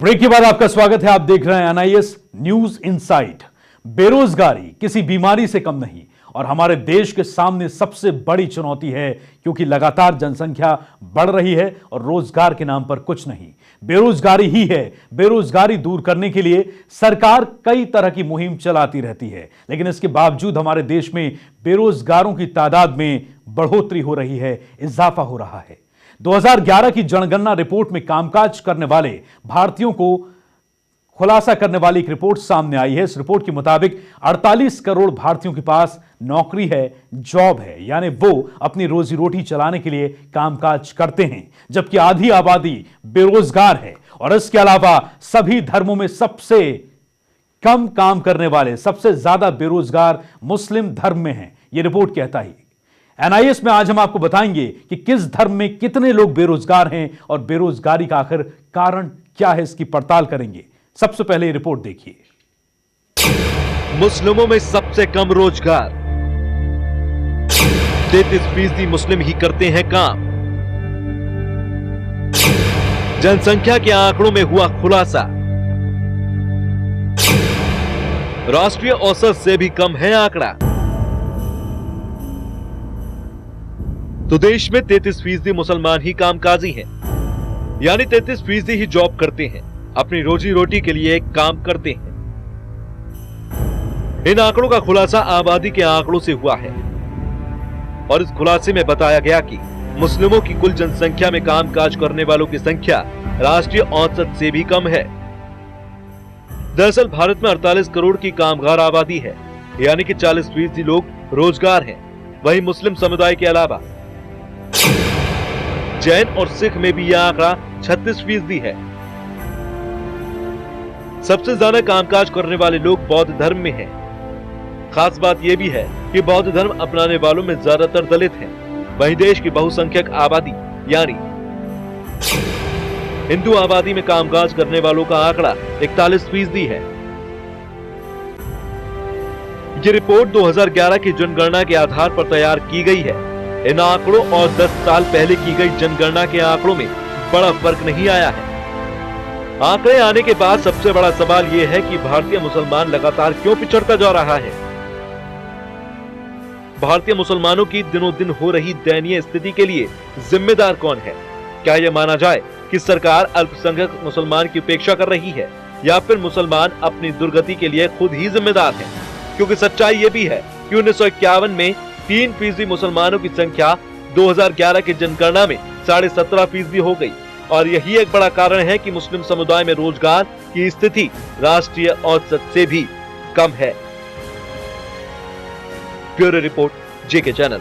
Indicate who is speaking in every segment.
Speaker 1: Break के बाद आपका स्वागत है। आप देख रहे हैं एनआईएस न्यूज इनसाइट। बेरोजगारी किसी बीमारी से कम नहीं और हमारे देश के सामने सबसे बड़ी चुनौती है, क्योंकि लगातार जनसंख्या बढ़ रही है और रोजगार के नाम पर कुछ नहीं, बेरोजगारी ही है। बेरोजगारी दूर करने के लिए सरकार कई तरह की मुहिम चलाती रहती है, लेकिन इसके बावजूद हमारे देश में बेरोजगारों की तादाद में बढ़ोतरी हो रही है, इजाफा हो रहा है। 2011 की जनगणना रिपोर्ट में कामकाज करने वाले भारतीयों को खुलासा करने वाली एक रिपोर्ट सामने आई है। इस रिपोर्ट के मुताबिक 48 करोड़ भारतीयों के पास नौकरी है, जॉब है, यानी वो अपनी रोजी रोटी चलाने के लिए कामकाज करते हैं, जबकि आधी आबादी बेरोजगार है। और इसके अलावा सभी धर्मों में सबसे कम काम करने वाले, सबसे ज्यादा बेरोजगार मुस्लिम धर्म में हैं, यह रिपोर्ट कहता है। एनआईएस में आज हम आपको बताएंगे कि किस धर्म में कितने लोग बेरोजगार हैं और बेरोजगारी का आखिर कारण क्या है, इसकी पड़ताल करेंगे। सबसे पहले ये रिपोर्ट देखिए।
Speaker 2: मुस्लिमों में सबसे कम रोजगार, 33% मुस्लिम ही करते हैं काम। जनसंख्या के आंकड़ों में हुआ खुलासा, राष्ट्रीय औसत से भी कम है आंकड़ा। तो देश में 33% मुसलमान ही कामकाजी हैं, यानी 33% ही जॉब करते हैं, अपनी रोजी रोटी के लिए काम करते हैं। इन आंकड़ों का खुलासा आबादी के आंकड़ों से हुआ है और इस खुलासे में बताया गया कि मुस्लिमों की कुल जनसंख्या में कामकाज करने वालों की संख्या राष्ट्रीय औसत से भी कम है। दरअसल भारत में 48 करोड़ की कामगार आबादी है, यानी कि 40% लोग रोजगार हैं। वहीं मुस्लिम समुदाय के अलावा जैन और सिख में भी यह आंकड़ा 36% है। सबसे ज्यादा कामकाज करने वाले लोग बौद्ध धर्म में हैं। खास बात यह भी है कि बौद्ध धर्म अपनाने वालों में ज्यादातर दलित हैं। वहीं देश की बहुसंख्यक आबादी यानी हिंदू आबादी में कामकाज करने वालों का आंकड़ा 41% है। ये रिपोर्ट 2011 की जनगणना के आधार पर तैयार की गई है। इन आंकड़ों और 10 साल पहले की गई जनगणना के आंकड़ों में बड़ा फर्क नहीं आया है। आंकड़े आने के बाद सबसे बड़ा सवाल यह है कि भारतीय मुसलमान लगातार क्यों पिछड़ता जा रहा है। भारतीय मुसलमानों की दिनों दिन हो रही दयनीय स्थिति के लिए जिम्मेदार कौन है? क्या यह माना जाए कि सरकार अल्पसंख्यक मुसलमान की उपेक्षा कर रही है, या फिर मुसलमान अपनी दुर्गति के लिए खुद ही जिम्मेदार है? क्योंकि सच्चाई यह भी है कि 1951 में 3% मुसलमानों की संख्या 2011 की जनगणना में 17.5% हो गई, और यही एक बड़ा कारण है कि मुस्लिम समुदाय में रोजगार की स्थिति राष्ट्रीय औसत से भी कम है। ब्यूरो रिपोर्ट, जेके चैनल।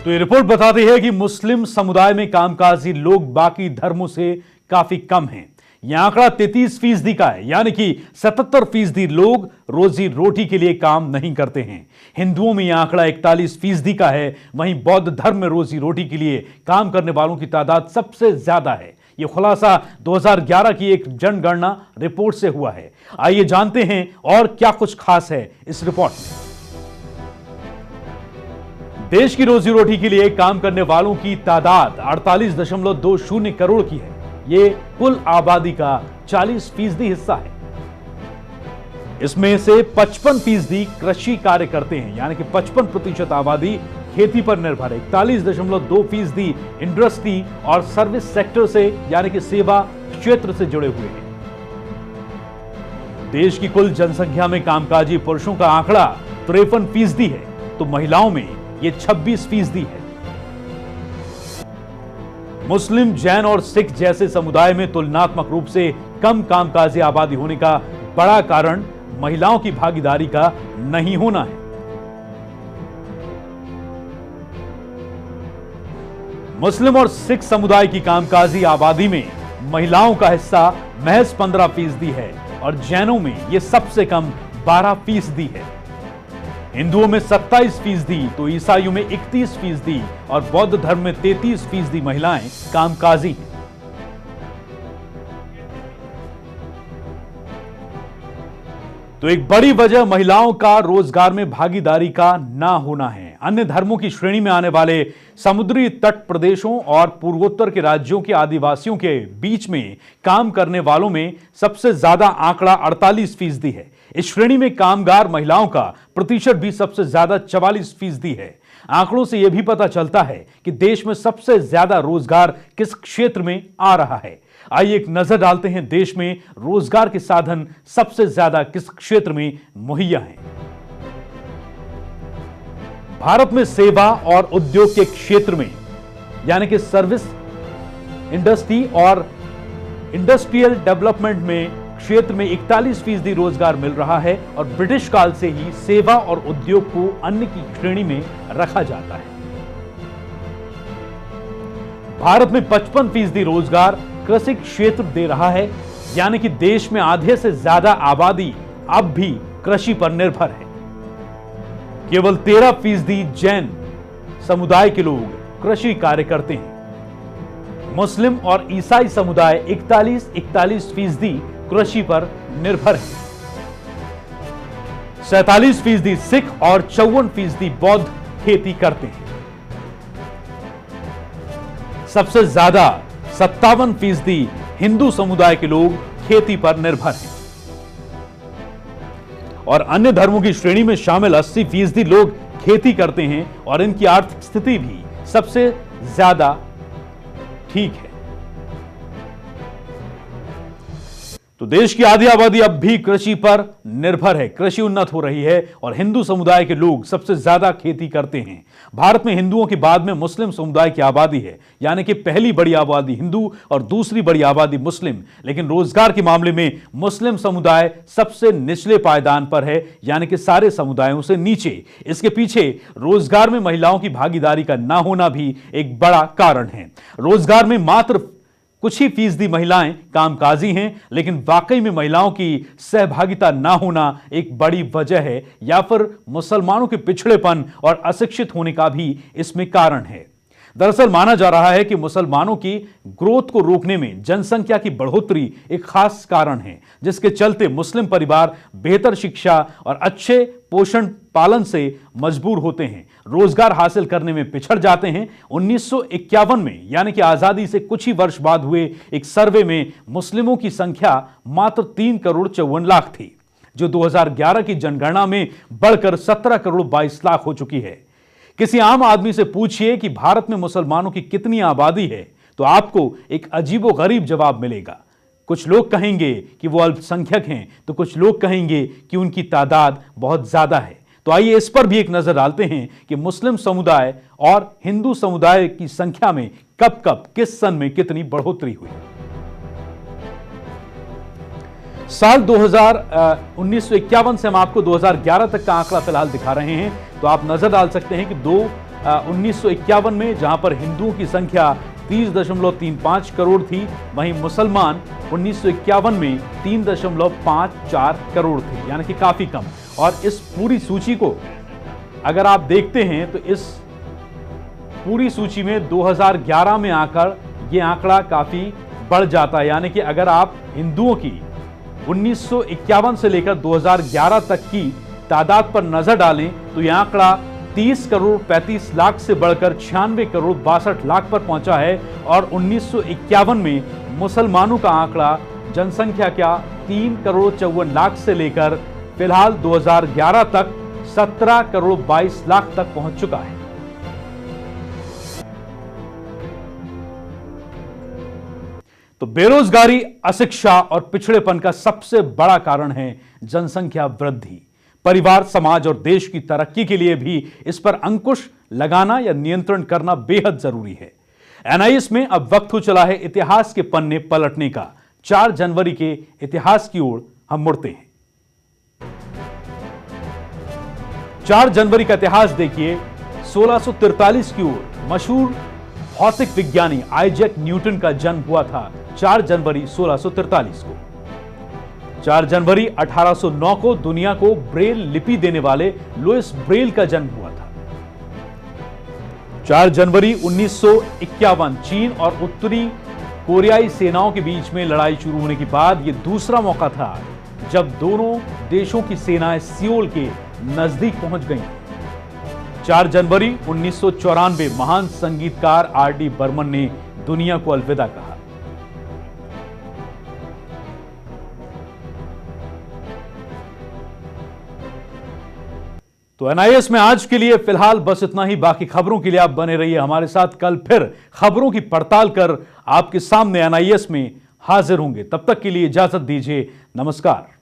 Speaker 1: तो ये रिपोर्ट बताती है कि मुस्लिम समुदाय में कामकाजी लोग बाकी धर्मों से काफी कम हैं। यह आंकड़ा 33% का है, यानी कि 77% लोग रोजी रोटी के लिए काम नहीं करते हैं। हिंदुओं में यह आंकड़ा 41% का है। वहीं बौद्ध धर्म में रोजी रोटी के लिए काम करने वालों की तादाद सबसे ज्यादा है। यह खुलासा 2011 की एक जनगणना रिपोर्ट से हुआ है। आइए जानते हैं और क्या कुछ खास है इस रिपोर्ट में। देश की रोजी रोटी के लिए काम करने वालों की तादाद 48.20 करोड़ की है। ये कुल आबादी का 40% हिस्सा है। इसमें से 55% कृषि कार्य करते हैं, यानी कि 55% आबादी खेती पर निर्भर है। 41.2% इंडस्ट्री और सर्विस सेक्टर से, यानी कि सेवा क्षेत्र से जुड़े हुए हैं। देश की कुल जनसंख्या में कामकाजी पुरुषों का आंकड़ा 53% है, तो महिलाओं में यह 26% है। मुस्लिम, जैन और सिख जैसे समुदाय में तुलनात्मक रूप से कम कामकाजी आबादी होने का बड़ा कारण महिलाओं की भागीदारी का नहीं होना है। मुस्लिम और सिख समुदाय की कामकाजी आबादी में महिलाओं का हिस्सा महज 15% है और जैनों में यह सबसे कम 12% है। हिंदुओं में 27%, तो ईसाइयों में 31% और बौद्ध धर्म में 33% महिलाएं कामकाजी हैं। तो एक बड़ी वजह महिलाओं का रोजगार में भागीदारी का ना होना है। अन्य धर्मों की श्रेणी में आने वाले समुद्री तट प्रदेशों और पूर्वोत्तर के राज्यों के आदिवासियों के बीच में काम करने वालों में सबसे ज्यादा आंकड़ा 48% है। इस श्रेणी में कामगार महिलाओं का प्रतिशत भी सबसे ज्यादा 44% है। आंकड़ों से यह भी पता चलता है कि देश में सबसे ज्यादा रोजगार किस क्षेत्र में आ रहा है। आइए एक नजर डालते हैं देश में रोजगार के साधन सबसे ज्यादा किस क्षेत्र में मुहैया हैं। भारत में सेवा और उद्योग के क्षेत्र में यानी कि सर्विस इंडस्ट्री और इंडस्ट्रियल डेवलपमेंट में क्षेत्र में 41% रोजगार मिल रहा है और ब्रिटिश काल से ही सेवा और उद्योग को अन्य की श्रेणी में रखा जाता है। भारत में 55% रोजगार कृषि क्षेत्र दे रहा है, यानी कि देश में आधे से ज्यादा आबादी अब भी कृषि पर निर्भर है। केवल 13% जैन समुदाय के लोग कृषि कार्य करते हैं। मुस्लिम और ईसाई समुदाय 41% कृषि पर निर्भर है। 47% सिख और 54% बौद्ध खेती करते हैं। सबसे ज्यादा 57% हिंदू समुदाय के लोग खेती पर निर्भर हैं और अन्य धर्मों की श्रेणी में शामिल 80% लोग खेती करते हैं और इनकी आर्थिक स्थिति भी सबसे ज्यादा ठीक है। तो देश की आधी आबादी अब भी कृषि पर निर्भर है। कृषि उन्नत हो रही है और हिंदू समुदाय के लोग सबसे ज्यादा खेती करते हैं। भारत में हिंदुओं के बाद में मुस्लिम समुदाय की आबादी है, यानी कि पहली बड़ी आबादी हिंदू और दूसरी बड़ी आबादी मुस्लिम। लेकिन रोजगार के मामले में मुस्लिम समुदाय सबसे निचले पायदान पर है, यानी कि सारे समुदायों से नीचे। इसके पीछे रोजगार में महिलाओं की भागीदारी का ना होना भी एक बड़ा कारण है। रोजगार में मात्र कुछ ही फीसदी महिलाएं कामकाजी हैं, लेकिन वाकई में महिलाओं की सहभागिता ना होना एक बड़ी वजह है, या फिर मुसलमानों के पिछड़ेपन और अशिक्षित होने का भी इसमें कारण है। दरअसल माना जा रहा है कि मुसलमानों की ग्रोथ को रोकने में जनसंख्या की बढ़ोतरी एक खास कारण है, जिसके चलते मुस्लिम परिवार बेहतर शिक्षा और अच्छे पोषण पालन से मजबूर होते हैं, रोजगार हासिल करने में पिछड़ जाते हैं। 1951 में यानी कि आजादी से कुछ ही वर्ष बाद हुए एक सर्वे में मुस्लिमों की संख्या मात्र 3,54,00,000 थी, जो 2011 की जनगणना में बढ़कर 17,22,00,000 हो चुकी है। किसी आम आदमी से पूछिए कि भारत में मुसलमानों की कितनी आबादी है, तो आपको एक अजीबोगरीब जवाब मिलेगा। कुछ लोग कहेंगे कि वो अल्पसंख्यक हैं, तो कुछ लोग कहेंगे कि उनकी तादाद बहुत ज्यादा है। तो आइए इस पर भी एक नजर डालते हैं कि मुस्लिम समुदाय और हिंदू समुदाय की संख्या में कब कब किस सन में कितनी बढ़ोतरी हुई। साल 1951 से हम आपको 2011 तक का आंकड़ा फिलहाल दिखा रहे हैं। तो आप नजर डाल सकते हैं कि 1951 में जहां पर हिंदुओं की संख्या 30.35 करोड़ थी, वहीं मुसलमान 1951 में 3.54 करोड़ थे, यानी कि काफी कम। और इस पूरी सूची को अगर आप देखते हैं तो इस पूरी सूची में 2011 में आकर यह आंकड़ा काफी बढ़ जाता है, यानी कि अगर आप हिंदुओं की 1951 से लेकर 2011 तक की तादाद पर नजर डालें तो यह आंकड़ा 30,35,00,000 से बढ़कर 96,62,00,000 पर पहुंचा है। और 1951 में मुसलमानों का आंकड़ा जनसंख्या का 3,54,00,000 से लेकर फिलहाल 2011 तक 17,22,00,000 तक पहुंच चुका है। तो बेरोजगारी, अशिक्षा और पिछड़ेपन का सबसे बड़ा कारण है जनसंख्या वृद्धि। परिवार, समाज और देश की तरक्की के लिए भी इस पर अंकुश लगाना या नियंत्रण करना बेहद जरूरी है। एनआईएस में अब वक्त हो चला है इतिहास के पन्ने पलटने का। 4 जनवरी के इतिहास की ओर हम मुड़ते हैं। 4 जनवरी का इतिहास देखिए। 1643 की ओर मशहूर भौतिक विज्ञानी आइजैक न्यूटन का जन्म हुआ था 4 जनवरी 1643 को। 4 जनवरी 1809 को दुनिया को ब्रेल लिपि देने वाले लुइस ब्रेल का जन्म हुआ था। 4 जनवरी 1951 चीन और उत्तरी कोरियाई सेनाओं के बीच में लड़ाई शुरू होने के बाद यह दूसरा मौका था जब दोनों देशों की सेनाएं सियोल के नजदीक पहुंच गईं। 4 जनवरी 1994 महान संगीतकार आर.डी. बर्मन ने दुनिया को अलविदा कहा। तो एनआईएस में आज के लिए फिलहाल बस इतना ही। बाकी खबरों के लिए आप बने रहिए हमारे साथ। कल फिर खबरों की पड़ताल कर आपके सामने एनआईएस में हाजिर होंगे। तब तक के लिए इजाजत दीजिए। नमस्कार।